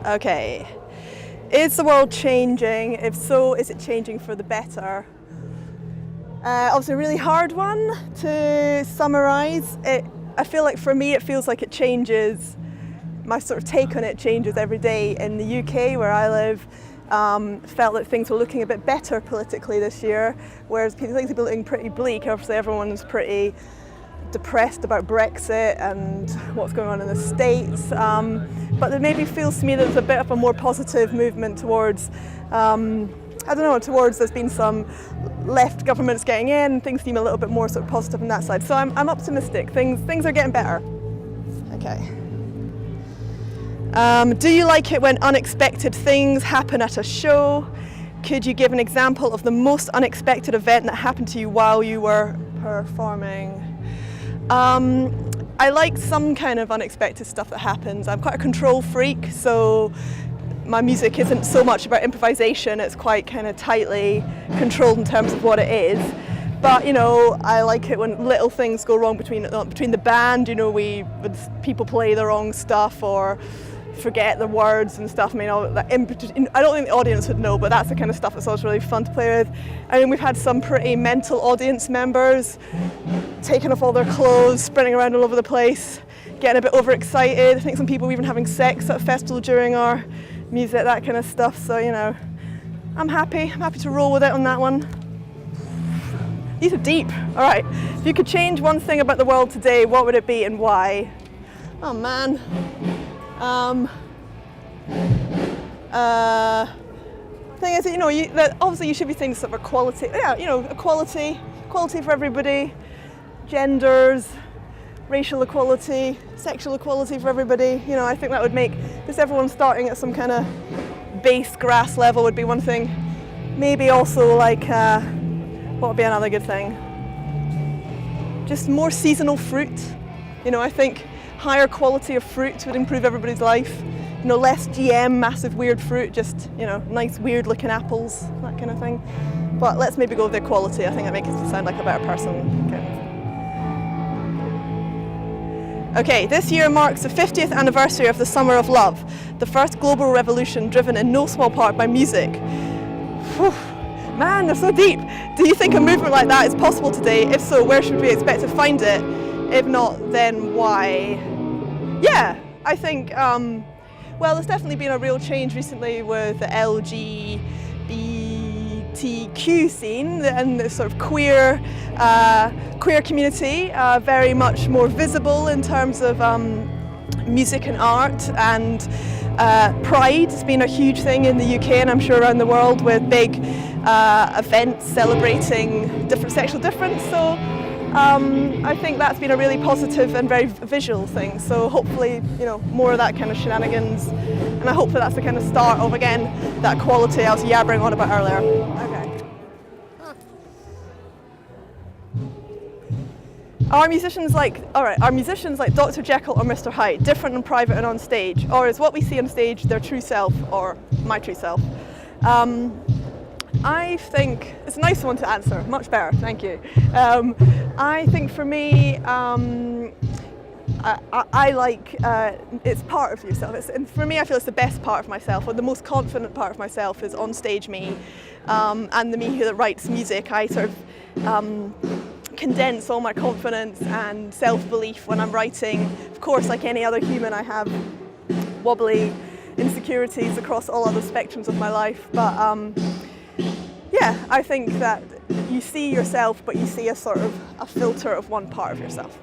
Okay. Is the world changing? If so, is it changing for the better? Obviously a really hard one to summarise. I feel like for me it feels like it changes, my sort of take on it changes every day. In the UK where I live, felt that things were looking a bit better politically this year, whereas things have been looking pretty bleak. Obviously everyone's pretty depressed about Brexit and what's going on in the States, but it maybe feels to me that there's a bit of a more positive movement towards, towards there's been some left governments getting in, things seem a little bit more sort of positive on that side. So I'm optimistic, things are getting better. Okay. Do you like it when unexpected things happen at a show? Could you give an example of the most unexpected event that happened to you while you were performing? I like some kind of unexpected stuff that happens. I'm quite a control freak, so my music isn't so much about improvisation, it's quite kind of tightly controlled in terms of what it is. But you know, I like it when little things go wrong between the band, you know, people play the wrong stuff or forget the words and stuff. I mean, I don't think the audience would know, but that's the kind of stuff that's always really fun to play with. I mean, we've had some pretty mental audience members taking off all their clothes, sprinting around all over the place, getting a bit overexcited. I think some people were even having sex at a festival during our music, that kind of stuff. So, you know, I'm happy to roll with it on that one. These are deep. All right, if you could change one thing about the world today, what would it be and why? Oh man. Thing is, you know, obviously you should be thinking sort of equality. Yeah, you know, equality for everybody, genders, racial equality, sexual equality for everybody. You know, I think that would make just everyone starting at some kind of base grass level would be one thing. Maybe also like, what would be another good thing? Just more seasonal fruit. You know, I think higher quality of fruit would improve everybody's life. You know, less GM, massive weird fruit, just, you know, nice weird looking apples, that kind of thing. But let's maybe go with the equality. I think that makes me sound like a better person. Okay, this year marks the 50th anniversary of the Summer of Love, the first global revolution driven in no small part by music. Whew. Man, they're so deep. Do you think a movement like that is possible today? If so, where should we expect to find it? If not, then why? Yeah, I think, well, there's definitely been a real change recently with the LGBTQ scene and the sort of queer community, very much more visible in terms of music and art, and Pride has been a huge thing in the UK and I'm sure around the world, with big events celebrating different sexual difference. So I think that's been a really positive and very visual thing. So hopefully, you know, more of that kind of shenanigans, and I hope that that's the kind of start of, again, that quality I was yabbering on about earlier. Okay. Are musicians like Dr. Jekyll or Mr. Hyde, different in private and on stage, or is what we see on stage their true self or my true self? I think it's a nice one to answer, much better, thank you. I think for me, I like, it's part of yourself. And for me, I feel it's the best part of myself, or the most confident part of myself is on stage me, and the me who writes music. I sort of condense all my confidence and self-belief when I'm writing. Of course, like any other human, I have wobbly insecurities across all other spectrums of my life, but yeah, I think that you see yourself, but you see a sort of a filter of one part of yourself.